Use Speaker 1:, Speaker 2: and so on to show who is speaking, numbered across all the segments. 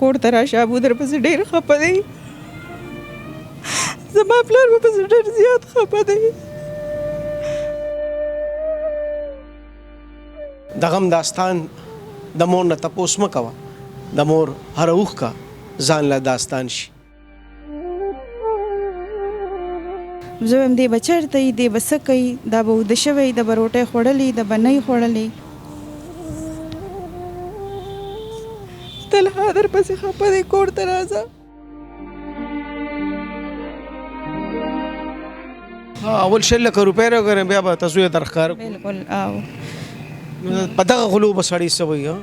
Speaker 1: کور ته راشه ابو درپسې ډېر خفه دی زما پلار ورپسې ډېر زیات خفه دی
Speaker 2: د غم داستان د مور نه تپوس مه کوه د مور هره اوښکه ځان له داستان شي
Speaker 1: زه وایم دی به چېرته یي دی به څه کوي دا به اوده شوی ده به روټۍ خوړلې ده به نه یې خوړلې تلها درپسې خفه دی کور ته راځه
Speaker 2: اول 100,000 روپۍ راوګرم بیا به تاسو یې درښکاره
Speaker 1: بلکل او
Speaker 2: په دغه غلو به سړی څه وایي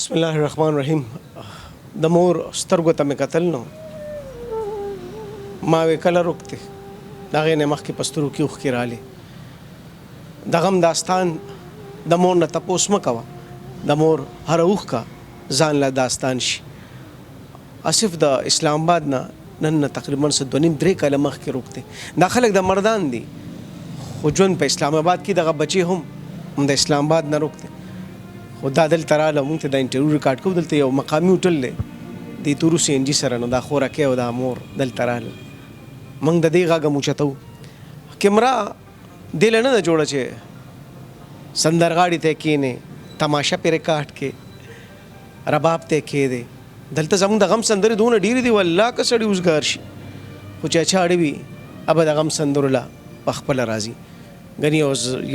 Speaker 2: بسم الله الرحمن الرحیم د مور سترګو ته مې کتل نو ما وې کله روکته د هغې نه مخکې په سترګو کې اوښکې رالې د غم داستان د مور نه تپوس مه کوه د مور هره اوښکه ځان له داستان شي آصف د اسلام آباد نه نن نه تقریبا 2.5-3 کاله مخکې روکته دا خلک د مردان دي خو ژوند په اسلام آباد کې دغه بچې هم د اسلام آباد نه روکته خو دا دلته راله موږ ته دا انټرویو ریکارډ کوو دلته یو مقامي هوټل دی د تورو سی ان جي سره نو دا خوراکۍ او دا مور دلته راله موږ د دې غږ هم اوچتو کیمرا دې له نه ده جوړه چې سندرغاړي ته کښېنې تماشه پې ریکارډ کې رباب ته کښېدې دلته زموږ د غم سندرې دونه ډېرې دي والله که سړی اوزګار شي خو چې اچاړې وي ابه د غم سندرو له په خپله راځي ګنې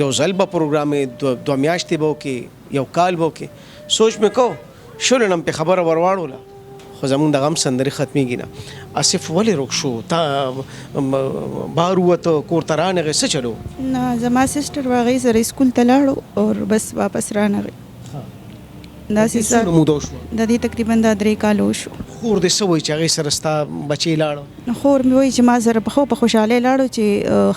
Speaker 2: یو ځل به پروګرام یې 2 میاشتې به وکړې یو کال به وکړې سوچ مې کو شلو نه مې پې خبره ور واړوله خو زموږ د غم سندرې ختمېږي نه آصف ولې روک شو تا بهر ووته کور ته رانغې څه چلو
Speaker 1: نه زما سسټر به هغې سره اسکول ته لاړو او بس واپس رانغې داسې د دې تقریبا دا 3 کال وشو
Speaker 2: خور دې څه وایي چې هغې سره ستا بچی لاړو
Speaker 1: خور مې وایي چې ما سره په خوشحالۍ لاړو چې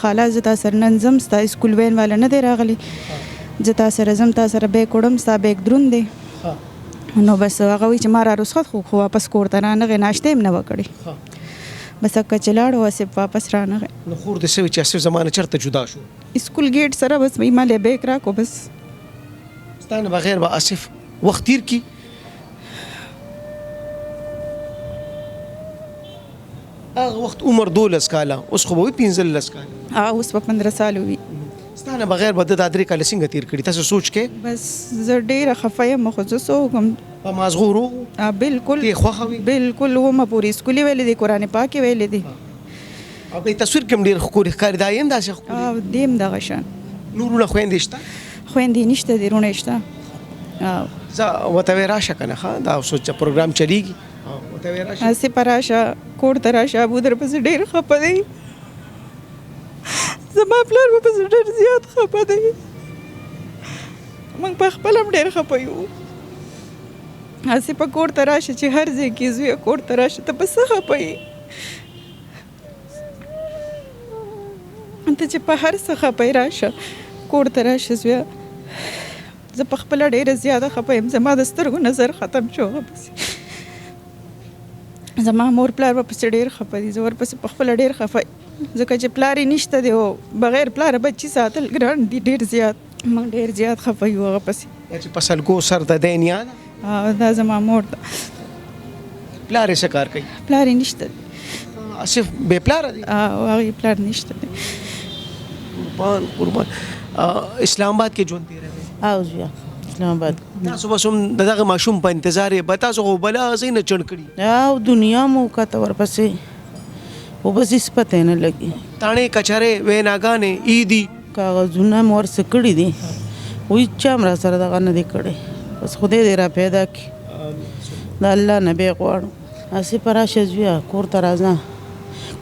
Speaker 1: خاله زه تا سره نن ځم ستا اسکول وین والا نه دی راغلی زه تا سره ځم تا سره بیګ وړم ستا بیګ دروند دی نو بس هغه وایي چې ما را رخصت خو واپس کور ته رانغې ناشته یې نه وه کړې بس هکه چې لاړو آصف واپس رانغې
Speaker 2: نو خور دې څه وایي چې آصف زما نه چېرته جدا شو
Speaker 1: اسکول ګیټ سره بس وایي ما له بیګ راکړو بس
Speaker 2: ستا نه بغیر به آصف وخت تیر کی هغه وخت عمر 12 کاله اوس خو به وي 15 کاله
Speaker 1: اوس په 15 سال وي
Speaker 2: ستا نه بغیر به د 3 کاله څنګه تیر کړي تاسو سوچ کې
Speaker 1: بس زه ډېره خفه یم خو زه څه وکړم
Speaker 2: په مازغو روغ
Speaker 1: بلکل
Speaker 2: دې خوښه وي
Speaker 1: بلکل ومه پورې اسکول ویلې دي قرآن پاک ویلې دي
Speaker 2: او دې تصویر کې هم ډېر ښکلي ښکاري دا یم داسې ښکلي
Speaker 1: دیم دغه شان
Speaker 2: نورونه خویندې شته
Speaker 1: خویندې نشته دي رونه شته
Speaker 2: زه ورته وې راشه که نه ښه دا سوچ پروګرام چلیږي ورته وې راشه
Speaker 1: هسې په راشه کور ته راشه ابو درپسې ډېر خفه دی زما پلار ورپسې ډېر زیات خفه دی موږ په خپله هم ډېر خفه یو هسې په کور ته راشه چې هر ځای کې زویه کور ته راشه ته په څه خفه یې ته چې په هر څه خفه یې راشه کور ته راشه زویه زه په خپله ډېره زیاته خفه یم زما د سترګو نظر ختم شو هغه پسې زما مور پلار ورپسې ډېر خفه دي زه ورپسې په خپله ډېر خفه ځکه چې پلار یې نشته دی او بغیر پلاره بچي ساتل ګران دي ډېر زیات موږ ډېر زیات خفه یو هغه پسې
Speaker 2: چې په سلګو سر د دی نیا ده
Speaker 1: دا زما مور ده
Speaker 2: پلار یې څه کار کوي
Speaker 1: پلار یې نشته دی
Speaker 2: آصف بې پلاره دی
Speaker 1: هغې پلار نشته دی
Speaker 2: قربان اسلام آباد کې ژوند تېروي
Speaker 3: او زویا اسلام آباد
Speaker 2: تاسو بس هم د دغه ماشوم په انتظار یې به تاسو خو بلا ځای نه چڼ کړي
Speaker 3: او دنیا مو وکته ورپسې خو بس هېڅ پته یې نه لګي
Speaker 2: تاڼې کچرې ویناګانې عیدي
Speaker 3: کاغذونه مې ورڅه کړي دي خو هېچا هم را سره دغه نه دی کړی بس خدای دې را پیدا کړي د الله نه بې غواړو هسې په راشه زویه کور ته راځه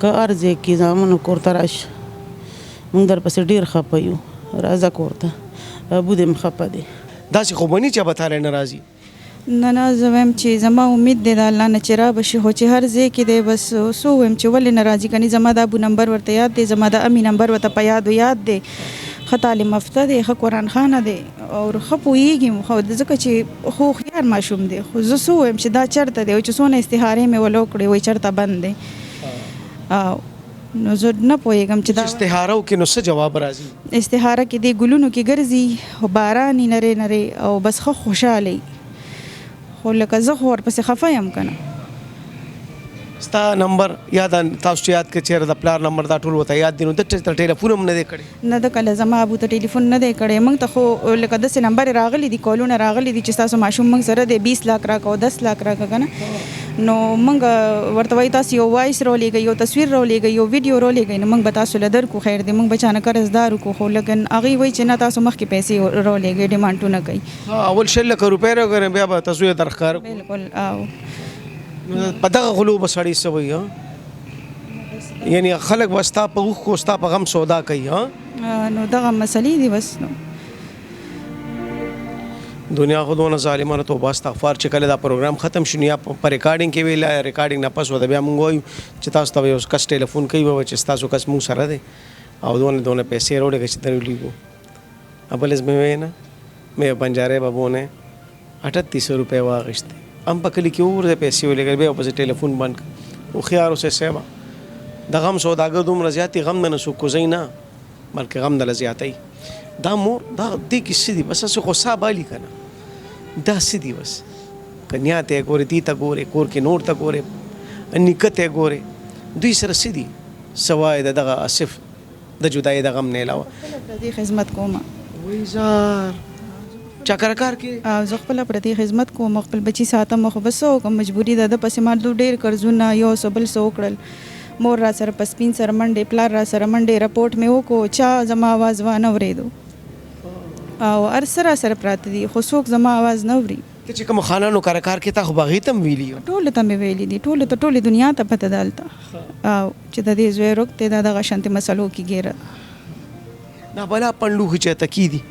Speaker 3: که هر ځای کې زامنو کور ته راشه موږ درپسې ډېر خفه یو راځه کور ته ابو دې م خفه دی
Speaker 2: داسې خو به نه چې به تاله نه راځي
Speaker 1: نه زه وایم چې زما امید دی د الله نه چې را به شي خو چې هر ځای کې دی بس څه ووایم چې ولې نه راځي کنې زما د ابو نمبر ورته یاد دی زما د امي نمبر ورته په یاد دی ښه تعلیم یافته دی ښه قرآن خانه دی او ښه پوهېږي خو ځکه چې خو هوښیار ماشوم دی خو زه څه ووایم چې دا چېرته دی او چې څونه استخارې مې ول وکړې وایي چېرته بند دی نو زه نه پوهېږم چې دا
Speaker 2: استخاره وکړي نو څه جواب راځي
Speaker 1: استخاره کې دی ګلونو کې ګرځي خو باراني نری نری او بس ښه خوشحاله خو لکه زه خو ورپسې خفه یم که نه
Speaker 2: ستا نمبر یاد تاسو چې یاد کړئ چېرې د پلار نمبر دا ټول ورته یاد دي نو د ټلیفون هم نه دی کړی
Speaker 1: نه د کله زما ابو ته ټلیفون نه دی کړی موږ ته خو لکه داسې نمبر راغلی دي کالونه راغلي دي چې ستاسو ماشوم موږ سره دی 20 لاک راکړه او 10 لاک راکړه که نه نو موږ ورته وایو تاسو یو وایس راولېږئ یو تصویر راولېږئ یو ویډیو راولېږئ نو موږ به تاسو له درکو خیر دی موږ به چا نه قرضدار وکړو خو لیکن هغوی وایي چې نه تاسو مخکې پیسې راولېږئ ډیمانډونه کوي
Speaker 2: اول 6 لکه روپۍ راکړې بیا به تاسو یې درښکاره کړو
Speaker 1: بالکل او
Speaker 2: په دغه غلو به سړی څه وایي یعنی خلک به ستا په اوښکو ستا په غم سودا کوي
Speaker 1: نو دغه مسلې دي بس نو
Speaker 2: دنیا خو دونه ظالمانه توبه استغفار چې کله دا پروګرام ختم شو یا په ریکارډینګ کې ویل ریکارډینګ نه پس ودا بیا موږ وایو چې تاسو ته یو کس ټلیفون کوي و چې تاسو کس موږ سره دی او دونه پیسې وروړي چې درولېږو ابل اس میں نه مې بنجاره بابونه 3800 روپے واغشته ام په کلی کې اور د پیسې ولګل بیا په ټلیفون بند او خيار اوسه سیوا د غم سوداګر دومره زیاتې غم نه سو کوزي نه بلکې غم نه زیاتې دا مور دا دې کې سدي بس څه خو صاحب کنه دا سدي بس کنیا ته ګوري دي ته ګوري کور کې نور ته ګوري نکته ګوري دوی سره سدي سوای دغه اسف د جدای د غم نه علاوه
Speaker 1: دې خدمت کومه
Speaker 2: وای زار چکرکار کې
Speaker 1: زه خپل پردي خدمت کوم خپل بچي ساتم خو بس کوم مجبوری ده د پسې ما ډېر قرضونه یو سبل سو کړل مور را سره پسپین سره منډې پلار را سره منډې رپورټ مې وکړو چا زما आवाज وانه اورېدو او هر سره پراته دي خو څوک زما आवाज نه اوري
Speaker 2: ته چې کوم خانانو کارکار کې تا خو باغې تم ویلی
Speaker 1: ټول ته مې ویلي دي ټول دنیا ته پته دالته او چې د دې زوی روکته دا دغه شانتي مسلو کې ګیره
Speaker 2: نه بلا پړلو چې تکې دي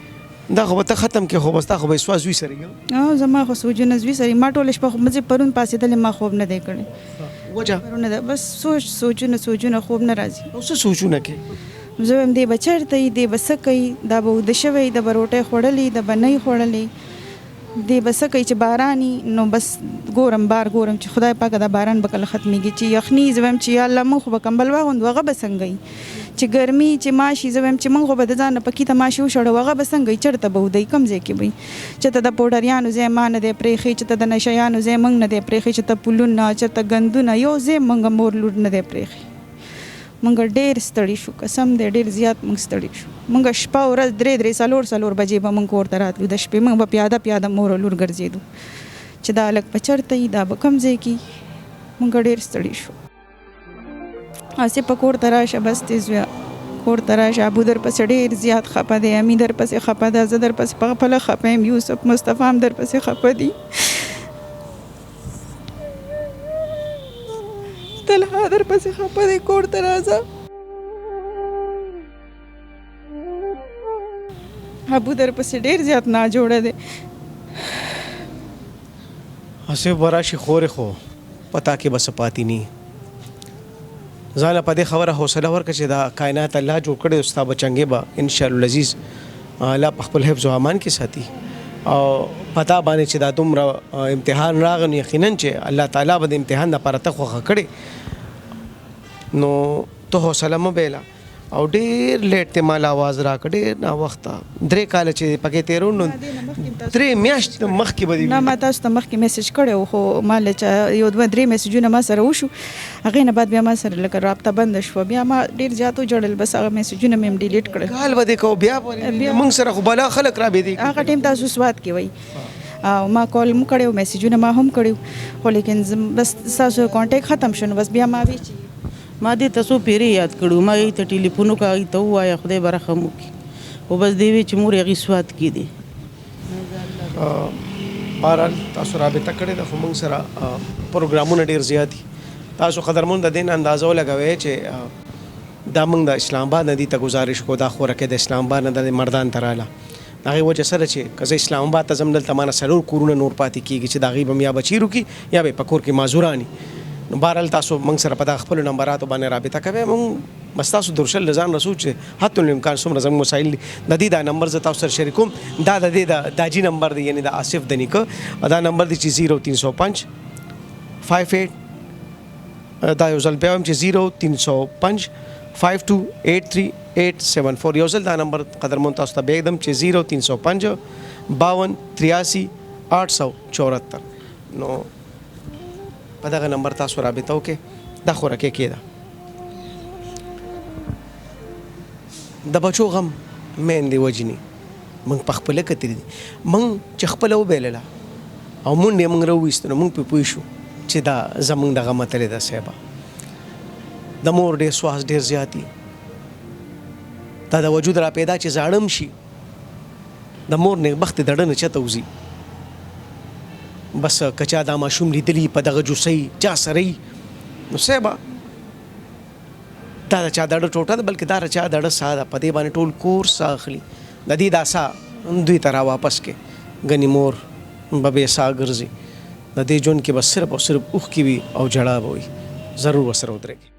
Speaker 2: دا خو ته ختم کې خو بس تا خو به سواز وی سره یو
Speaker 1: زما خو سوجونه زوی سره ما ټول شپه خو مزه پرون پاسې دل ما خوب نه دی کړی
Speaker 2: وجه
Speaker 1: پرونه ده بس سوچونه خوب نه راځي
Speaker 2: او څه سوچونه کې
Speaker 1: زه هم دې بچرته دې بس کوي دا به د شوی د بروټه خړلې د بنۍ خړلې دې بس کوي چې باراني نو بس ګورم چې خدای پاک دا باران به کله ختميږي چې یخني زوم چې الله مخ به کمبل واغوند وغه بسنګي چې ګرمي چې ماشي زوم چې مونږ به د ځان پکې ته ماشي وشړو وغه بسنګي چرته به ودی کم ځای کې وي چې ته د پوډریانو زې مان دې پرېخي چې ته د نشيانو زې مونږ نه دې پرېخي چې ته پلون نه چې ته غندونه یو زې مونږ مور لور نه دې پرېخي مونږ ډېر ستړي شو قسم دې ډېر زیات مونږ ستړي شو مونږ شپه ورځ درې سالور بجې به مونږ کور ته راتلو د شپې مونږ به پیاده مور لور ګرځېدو چې دا لک پچرته دا به کم ځای کې مونږ ډېر ستړي شو اسې په کور ته راشه بس دې زویا کور ته راشه ابو در پسې ډېر زیات خفه دی امي در پسې خفه ده زه در پسې په خپله خفه یم یوسف مصطفی هم در پسې خفه دي طلحه در پسې خفه دی کور ته راځه ابو در پسې ډېر زیات ناجوړه دی
Speaker 2: اسې وراشي خورې خو پتا کې بس پاتې ني ځاله په دې خبره حوصله ورکړه چې دا کائنات الله جوړ کړي او ستا بچنګې به ان شاء الله العزیز الله په خپل حفظ او امان کې ساتي او پتا باندې چې دا دومره امتحان راغلی یقینا چې الله تعالی به د امتحان لپاره ته خوښه کړي نو ته حوصله مه بیله او ډېر لیټ ته مال आवाज راکړ ډېر نا وخته 3 کال چې پکې تیرون نو 3 میاشت مخکې بدی
Speaker 1: نه ما تاسو ته مخکې میسج کړو خو مال چې یو 2-3 میسجونه ما سره وشو هغه نه بعد بیا ما سره لکه رابطه بند شو بیا ما ډېر زیاتو جوړل بس هغه میسجونه مې ډیلیټ کړل
Speaker 2: کال بده کو بیا موږ سره خو بلا خلک را بيدي
Speaker 1: هغه ټیم تاسو سواد کې وای او ما کال مو کړو میسجونه ما هم کړو خو لیکن بس تاسو کانټیکټ ختم شونه بس بیا ما وی چې
Speaker 3: ما دې تاسو پیری یاد کړو ما یې ته ټلیفون وکړی ته وایا خدای برخه مو کی او بس دی وی چې مور یې غیسوات کی دي
Speaker 2: بهرحال تاسو رابطه کړې د موږ سره پروګرامونه ډیر زیات دي تاسو قدرمن د دین اندازو لګوي چې دا موږ د اسلام آباد ندی ته گزارش کو دا خورکه د اسلام آباد نه د مردان تراله هغه وجه سره چې کزه اسلام آباد ته زم دلته مانه سلور کورونه نور پاتې کیږي چې دا غیب یا بچیرو کی یا به پکور کې مازورانی نو بهرحال تاسو موږ سره په خپل نمبراتو باندې رابطه کوي موږ بس تاسو درشل لزان رسو چې حتی الامکان څومره زموږ مسایل د دې دا نمبر ز تاسو سره شریکوم دا د دې د داجی نمبر دی یعنی د آصف دنیکه دا نمبر دی چې 0305 58 دا یو ځل بیا هم چې 0305 5283 یو ځل دا نمبر قدرمن تاسو ته بیا एकदम چې 0305 52 83 874 نو په دغه نمبر تاسو رابطه وکړئ دا خورکه کېده د بچو غم میندې وجني موږ په خپله کتلي دي موږ چې خپله وبیلله او منډې موږ راوویستو نو موږ پرې پوه شو چې دا زموږ دغه متلې ده صاحبه د مور ډېر سواس ډېر زیات دي دا د وجود را پیدا چې زاړم شي د مور نیکبختې د ډنه چته وځي بس کچا دا ماشوم لیدلی په دغه جوسۍ چا سره نو صاحبه دا چا دړه ټوټه ده بلکې دا چا دړه سا ده په دې باندې ټول کور سا اخلي د دې دا سا دوی ته را واپس کې ګنې مور به بې سا ګرځي د دې ژوند کې به صرف او صرف اوښکې وي او جړا به وي ضرور ورسره ودرېږي